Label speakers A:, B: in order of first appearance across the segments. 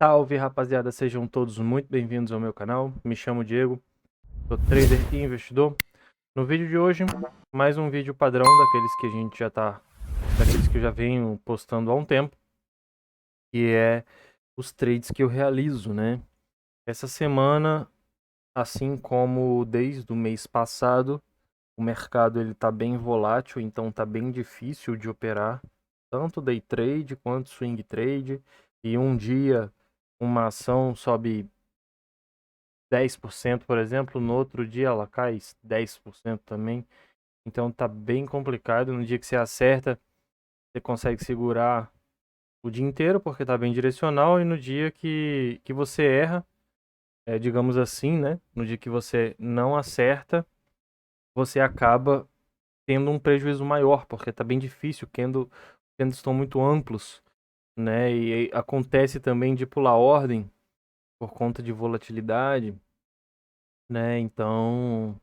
A: Salve, rapaziada, sejam todos muito bem-vindos ao meu canal. Me chamo Diego, sou trader e investidor. No vídeo de hoje, mais um vídeo padrão daqueles que eu já venho postando há um tempo, que é os trades que eu realizo, né? Essa semana, assim como desde o mês passado, o mercado ele tá bem volátil, então tá bem difícil de operar, tanto day trade quanto swing trade. E um dia uma ação sobe 10%, por exemplo, no outro dia ela cai 10% também. Então tá bem complicado. No dia que você acerta, você consegue segurar o dia inteiro porque tá bem direcional, e no dia que você erra, digamos assim, né? No dia que você não acerta, você acaba tendo um prejuízo maior, porque tá bem difícil, candles estão muito amplos, né? E acontece também de pular ordem por conta de volatilidade, né? Então,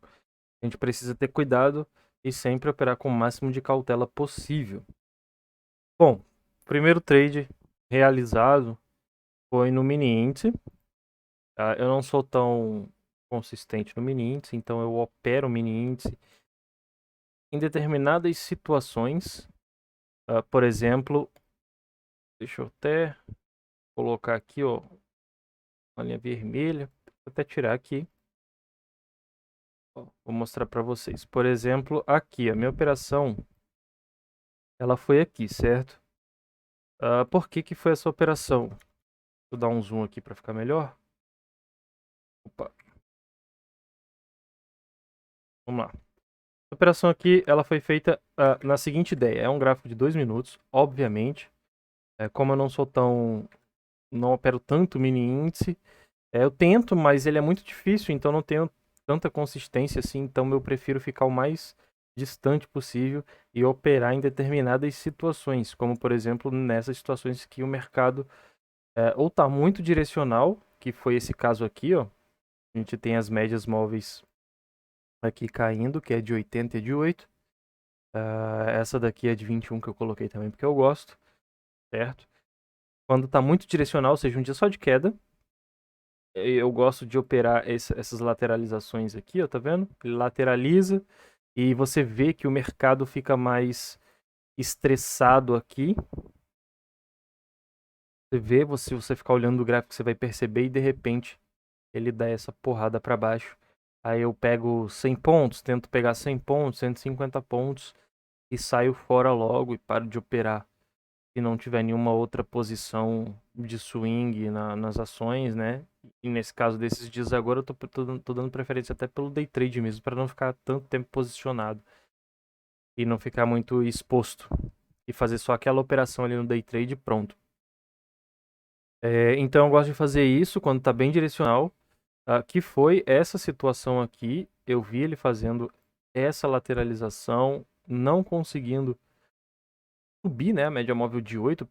A: a gente precisa ter cuidado e sempre operar com o máximo de cautela possível. Bom, o primeiro trade realizado foi no mini índice. Tá? Eu não sou tão consistente no mini índice, então eu opero o mini índice em determinadas situações. Por exemplo, deixa eu até colocar aqui, ó, uma linha vermelha, vou até tirar aqui. Ó, vou mostrar para vocês. Por exemplo, aqui, a minha operação, ela foi aqui, certo? Por que que foi essa operação? Vou dar um zoom aqui para ficar melhor. Opa, vamos lá. A operação aqui, ela foi feita na seguinte ideia. É um gráfico de 2 minutos, obviamente. Como eu não opero tanto mini índice, eu tento, mas ele é muito difícil, então não tenho tanta consistência assim. Então eu prefiro ficar o mais distante possível e operar em determinadas situações, como por exemplo nessas situações que o mercado ou está muito direcional, que foi esse caso aqui, ó. A gente tem as médias móveis aqui caindo, que é de 80 e de 8. Essa daqui é de 21 que eu coloquei também porque eu gosto, certo? Quando tá muito direcional, ou seja, um dia só de queda, eu gosto de operar essas lateralizações aqui, ó, tá vendo? Ele lateraliza e você vê que o mercado fica mais estressado aqui. Você ficar olhando o gráfico, você vai perceber, e de repente ele dá essa porrada para baixo. Aí eu pego 100 pontos, tento pegar 100 pontos, 150 pontos e saio fora logo e paro de operar. Se não tiver nenhuma outra posição de swing nas ações, né? E nesse caso desses dias agora, eu tô dando preferência até pelo day trade mesmo, para não ficar tanto tempo posicionado e não ficar muito exposto. E fazer só aquela operação ali no day trade e pronto. Então eu gosto de fazer isso quando tá bem direcional. Que foi essa situação aqui. Eu vi ele fazendo essa lateralização, não conseguindo subir, né, a média móvel de 8,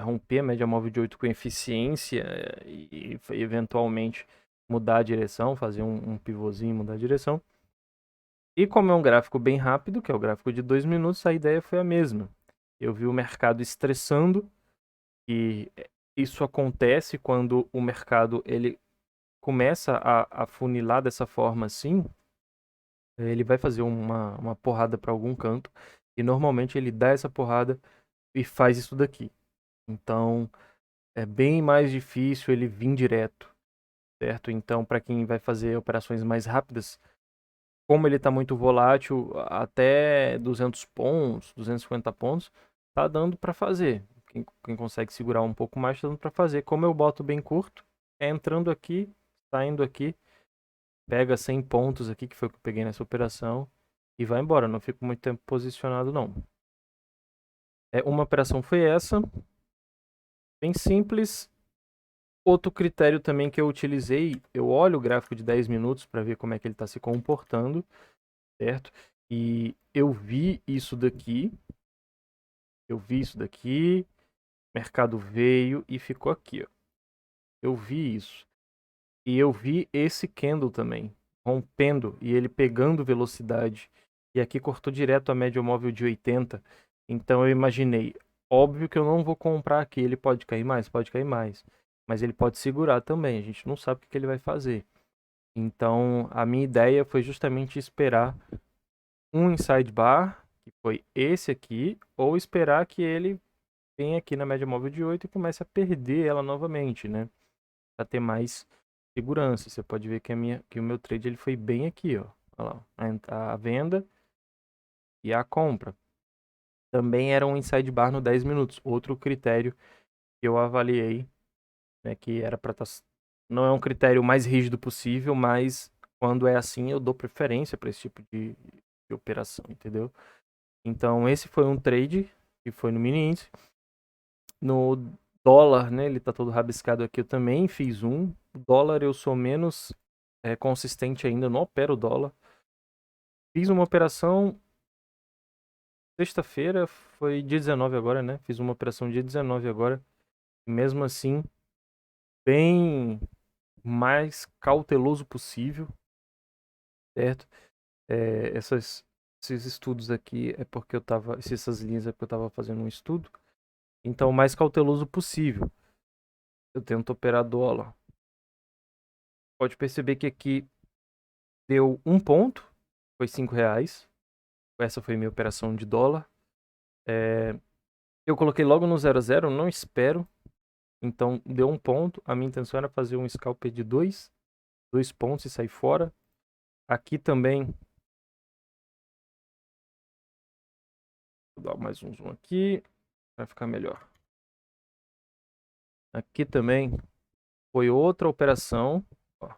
A: romper a média móvel de 8 com eficiência, e eventualmente mudar a direção, fazer um pivôzinho e mudar a direção. E como é um gráfico bem rápido, que é o gráfico de 2 minutos, a ideia foi a mesma. Eu vi o mercado estressando, e isso acontece quando o mercado ele começa a funilar dessa forma assim. Ele vai fazer uma porrada para algum canto, e normalmente ele dá essa porrada e faz isso daqui. Então, é bem mais difícil ele vir direto, certo? Então, para quem vai fazer operações mais rápidas, como ele está muito volátil, até 200 pontos, 250 pontos, tá dando para fazer. Quem consegue segurar um pouco mais, tá dando para fazer. Como eu boto bem curto, é entrando aqui, saindo aqui, pega 100 pontos aqui, que foi o que eu peguei nessa operação, e vai embora. Não fico muito tempo posicionado, não. Uma operação foi essa, bem simples. Outro critério também que eu utilizei, eu olho o gráfico de 10 minutos para ver como é que ele está se comportando, certo? E eu vi isso daqui, o mercado veio e ficou aqui, ó. Eu vi isso. E eu vi esse candle também, rompendo e ele pegando velocidade. E aqui cortou direto a média móvel de 80. Então eu imaginei, óbvio que eu não vou comprar aqui, ele pode cair mais, pode cair mais. mas ele pode segurar também, a gente não sabe o que ele vai fazer. Então, a minha ideia foi justamente esperar um inside bar, que foi esse aqui, ou esperar que ele venha aqui na média móvel de 8 e comece a perder ela novamente, né? Para ter mais segurança. Você pode ver que o meu trade ele foi bem aqui, ó. Olha lá, a venda e a compra. Também era um inside bar no 10 minutos. Outro critério que eu avaliei, né, que era para não é um critério mais rígido possível, mas quando é assim eu dou preferência para esse tipo de operação, entendeu? Então esse foi um trade que foi no mini índice. No dólar, né, ele tá todo rabiscado aqui, eu também fiz um. O dólar eu sou menos consistente ainda, eu não opero o dólar. Fiz uma operação sexta-feira, foi dia 19 agora, né? Fiz uma operação dia 19 agora. E mesmo assim, bem mais cauteloso possível, certo? Esses estudos aqui é porque eu tava. Essas linhas é porque eu tava fazendo um estudo. Então, o mais cauteloso possível. Eu tento operar dólar. Pode perceber que aqui deu um ponto, foi R$ 5. Essa foi minha operação de dólar. Eu coloquei logo no 0 a 0, não espero. Então, deu um ponto. A minha intenção era fazer um scalper de dois pontos e sair fora. Aqui também. Vou dar mais um zoom aqui, para ficar melhor. Aqui também foi outra operação, ó,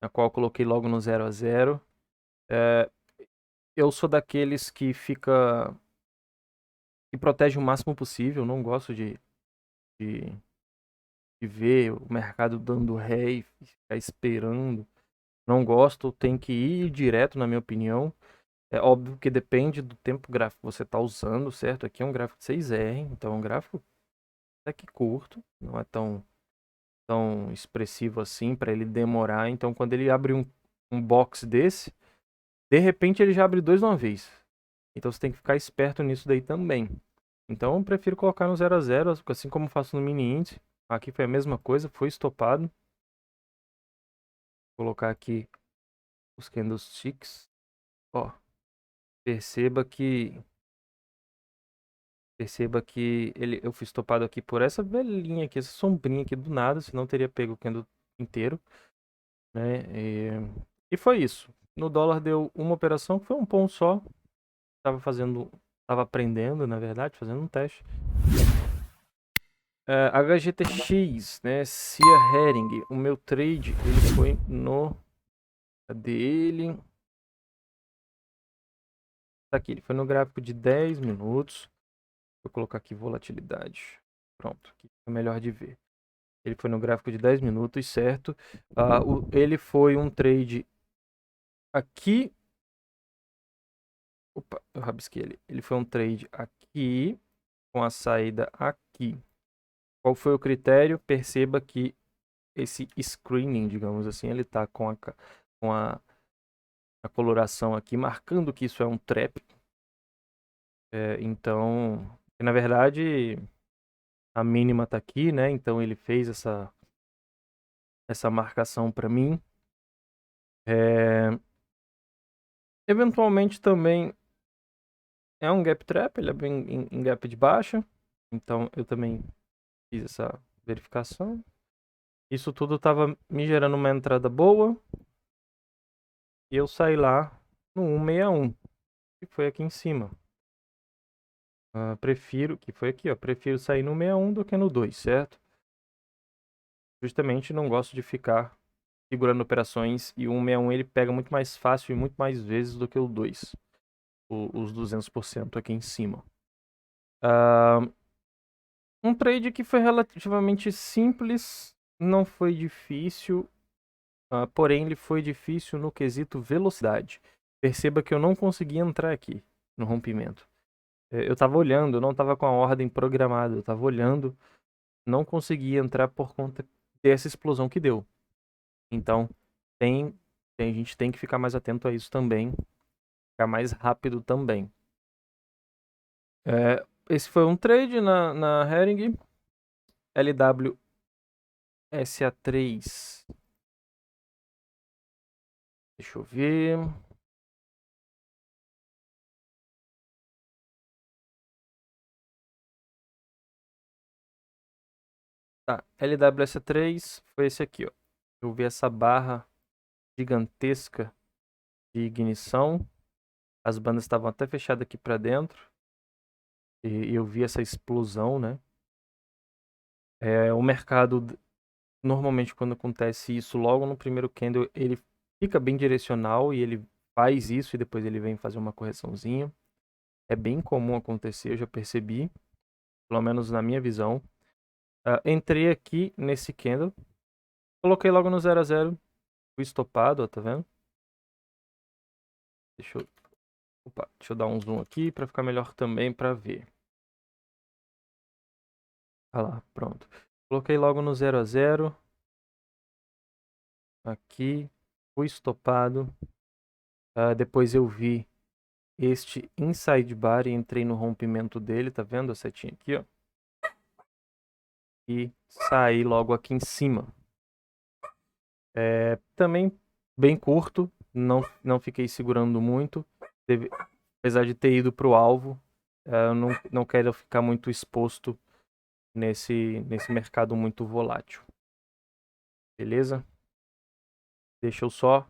A: na qual eu coloquei logo no 0 a 0. Eu sou daqueles que protege o máximo possível. Não gosto de, de ver o mercado dando ré e ficar esperando. Não gosto, tem que ir direto, na minha opinião. É óbvio que depende do tempo gráfico que você está usando, certo? Aqui é um gráfico de 6R, então é um gráfico até que curto, não é tão expressivo assim para ele demorar. Então, quando ele abre um box desse, de repente ele já abre dois de uma vez. Então, você tem que ficar esperto nisso daí também. Então, eu prefiro colocar no 0 a 0, assim como faço no mini índice. Aqui foi a mesma coisa, foi estopado. Vou colocar aqui os candlesticks. Ó, perceba que eu fui estopado aqui por essa velhinha aqui, essa sombrinha aqui do nada, senão teria pego o candle inteiro, né? E foi isso. No dólar deu uma operação que foi um ponto só. Tava aprendendo, na verdade, fazendo um teste. HGTX, né? Cia Hering. O meu trade, ele foi no... Cadê ele? Tá aqui, ele foi no gráfico de 10 minutos. Vou colocar aqui volatilidade. Pronto, aqui é melhor de ver. Ele foi no gráfico de 10 minutos, certo? Ele foi um trade aqui. Opa, eu rabisquei ele. Ele foi um trade aqui, com a saída aqui. Qual foi o critério? Perceba que esse screening, digamos assim, ele tá com a coloração aqui, marcando que isso é um trap. Então, na verdade, a mínima tá aqui, né? Então ele fez essa marcação para mim. Eventualmente também é um gap trap, ele é bem em gap de baixa. Então eu também fiz essa verificação. Isso tudo estava me gerando uma entrada boa. E eu saí lá no 161, que foi aqui em cima. Que foi aqui, ó. Prefiro sair no 61 do que no 2, certo? Justamente não gosto de ficar segurando operações, e o 161 ele pega muito mais fácil e muito mais vezes do que o 2. Os 200% aqui em cima. Um trade que foi relativamente simples, não foi difícil, porém ele foi difícil no quesito velocidade. Perceba que eu não consegui entrar aqui no rompimento. Eu estava olhando, eu não estava com a ordem programada, eu estava olhando, não consegui entrar por conta dessa explosão que deu. Então, a gente tem que ficar mais atento a isso também, ficar mais rápido também. Esse foi um trade na Hering, LW SA3. Deixa eu ver. Tá, LWSA3 foi esse aqui, ó. Eu vi essa barra gigantesca de ignição. As bandas estavam até fechadas aqui para dentro. E eu vi essa explosão, né? O mercado, normalmente quando acontece isso, logo no primeiro candle, ele fica bem direcional e ele faz isso e depois ele vem fazer uma correçãozinha. É bem comum acontecer, eu já percebi, pelo menos na minha visão. Entrei aqui nesse candle, coloquei logo no 0 a 0, fui estopado, ó, tá vendo? Deixa eu dar um zoom aqui para ficar melhor também para ver. Olha lá, pronto. Coloquei logo no 0 a 0. Aqui, fui estopado. Depois eu vi este inside bar e entrei no rompimento dele, tá vendo a setinha aqui, ó? E saí logo aqui em cima. Também bem curto, não fiquei segurando muito. Apesar de ter ido para o alvo, eu não quero ficar muito exposto nesse mercado muito volátil. Beleza? Deixa eu só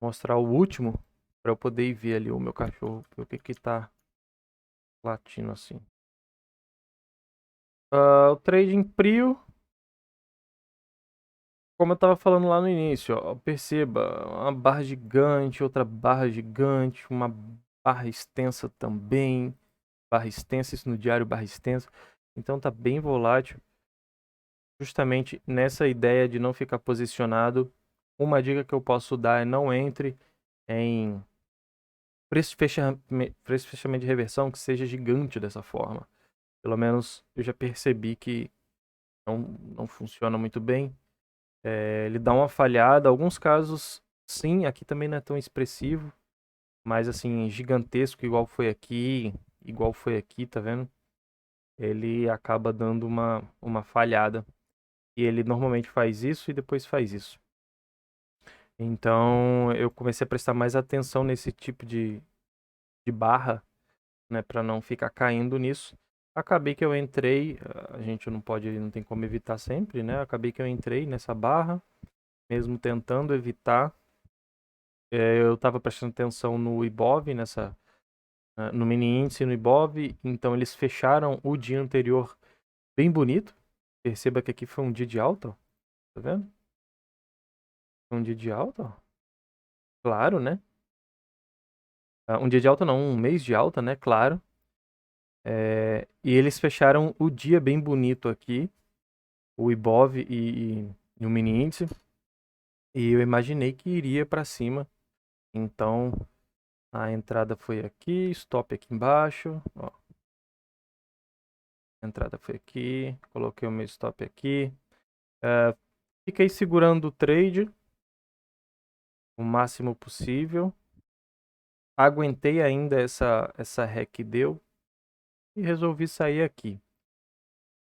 A: mostrar o último para eu poder ver ali o meu cachorro, ver o que tá latindo assim. O trading Prio, como eu estava falando lá no início, ó, perceba, uma barra gigante, outra barra gigante, uma barra extensa também, barra extensa, isso no diário, barra extensa. Então tá bem volátil. Justamente nessa ideia de não ficar posicionado, uma dica que eu posso dar é não entre em preço de fechamento de reversão que seja gigante dessa forma. Pelo menos eu já percebi que não funciona muito bem. Ele dá uma falhada. Alguns casos, sim, aqui também não é tão expressivo, mas assim, gigantesco, igual foi aqui, tá vendo? Ele acaba dando uma falhada. E ele normalmente faz isso e depois faz isso. Então eu comecei a prestar mais atenção nesse tipo de barra, né, para não ficar caindo nisso. Acabei que eu entrei, a gente não tem como evitar sempre, né? Acabei que eu entrei nessa barra, mesmo tentando evitar. Eu estava prestando atenção no Ibov, no mini índice no Ibov, então eles fecharam o dia anterior bem bonito. Perceba que aqui foi um dia de alta, ó. Tá vendo? Foi um dia de alta, ó. Claro, né? Um dia de alta não, um mês de alta, né? Claro. E eles fecharam o dia bem bonito aqui, o Ibov e o mini índice. E eu imaginei que iria para cima. Então a entrada foi aqui, stop aqui embaixo. Ó. A entrada foi aqui, coloquei o meu stop aqui. Fiquei segurando o trade o máximo possível. Aguentei ainda essa ré que deu e resolvi sair aqui.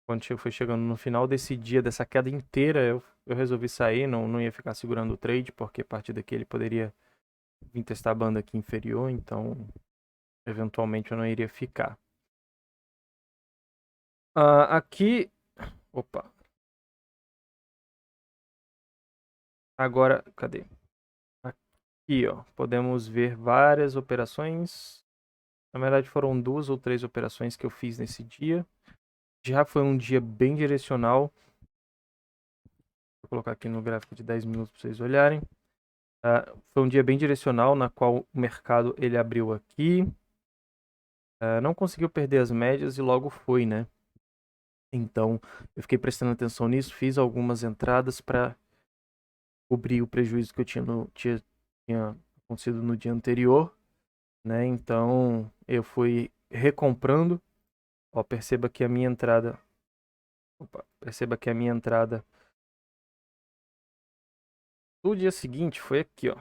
A: Quando foi chegando no final desse dia, dessa queda inteira, eu resolvi sair, não ia ficar segurando o trade, porque a partir daqui ele poderia vir testar a banda aqui inferior, então eventualmente eu não iria ficar. Aqui, opa, agora, cadê? Aqui, ó, podemos ver várias operações. Na verdade foram 2 ou 3 operações que eu fiz nesse dia. Já foi um dia bem direcional. Vou colocar aqui no gráfico de 10 minutos para vocês olharem. Foi um dia bem direcional, na qual o mercado ele abriu aqui. Não conseguiu perder as médias e logo foi, né? Então, eu fiquei prestando atenção nisso, fiz algumas entradas para cobrir o prejuízo que eu tinha acontecido no dia anterior, né? Então, eu fui recomprando. Ó, perceba que a minha entrada do dia seguinte foi aqui, ó.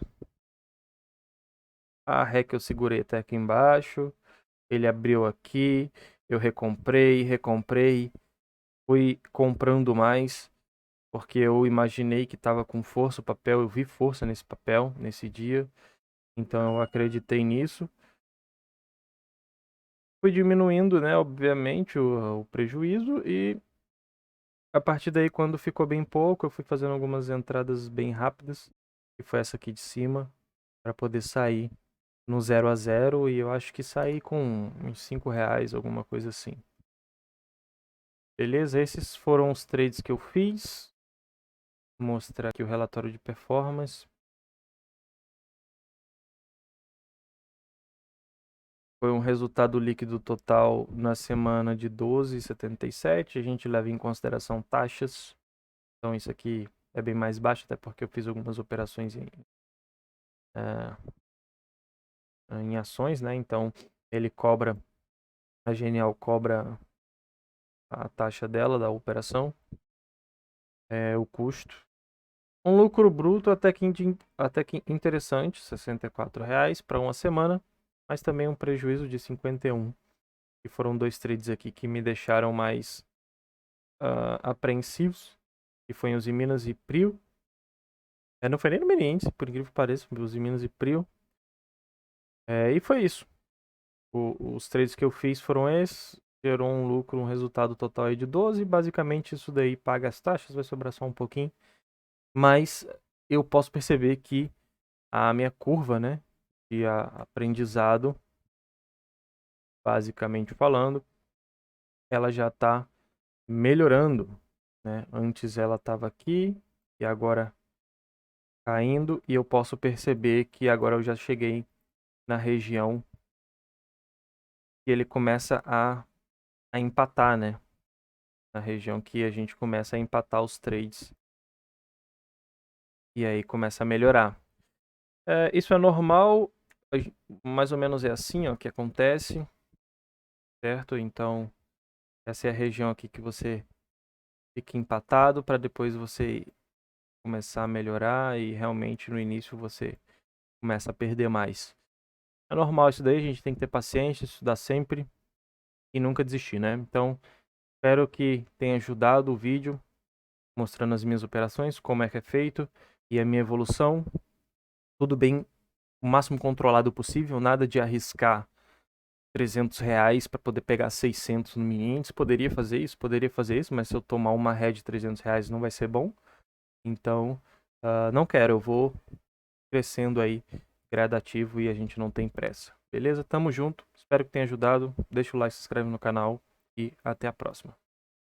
A: A ré que eu segurei até aqui embaixo, ele abriu aqui, eu recomprei, fui comprando mais. porque eu imaginei que estava com força o papel, eu vi força nesse papel, nesse dia, então eu acreditei nisso. Fui diminuindo, né, obviamente, o prejuízo e a partir daí, quando ficou bem pouco, eu fui fazendo algumas entradas bem rápidas, que foi essa aqui de cima, para poder sair no 0 a 0 e eu acho que saí com uns R$ 5, alguma coisa assim. Beleza? Esses foram os trades que eu fiz. Vou mostrar aqui o relatório de performance. Foi um resultado líquido total na semana de 12,77. A gente leva em consideração taxas. Então isso aqui é bem mais baixo, até porque eu fiz algumas operações em ações, né? Então ele cobra, a Genial cobra a taxa dela da operação, o custo. Um lucro bruto até que interessante, R$ 64 para uma semana, mas também um prejuízo de 51. E foram 2 trades aqui que me deixaram mais apreensivos, que foi os Minas e Prio. Não foi nem no mini índice, por incrível que pareça, os Minas e Prio. E foi isso. Os trades que eu fiz foram esses. Gerou um lucro, um resultado total aí de 12. Basicamente isso daí paga as taxas, vai sobrar só um pouquinho. Mas eu posso perceber que a minha curva, né, de aprendizado, basicamente falando, ela já está melhorando, né? Antes ela estava aqui e agora caindo, e eu posso perceber que agora eu já cheguei na região que ele começa a empatar, né? Na região que a gente começa a empatar os trades e aí começa a melhorar. Isso é normal, mais ou menos é assim, ó, que acontece, certo? Então essa é a região aqui que você fica empatado para depois você começar a melhorar e realmente no início você começa a perder mais. É normal isso daí, a gente tem que ter paciência, estudar sempre e nunca desistir, né? Então, espero que tenha ajudado o vídeo mostrando as minhas operações, como é que é feito e a minha evolução. Tudo bem, o máximo controlado possível, nada de arriscar R$ 300 para poder pegar 600 no mini índice. Poderia fazer isso, mas se eu tomar uma head de R$ 300 não vai ser bom. Então, não quero, eu vou crescendo aí gradativo e a gente não tem pressa. Beleza? Tamo junto. Espero que tenha ajudado. Deixa o like, se inscreve no canal e até a próxima.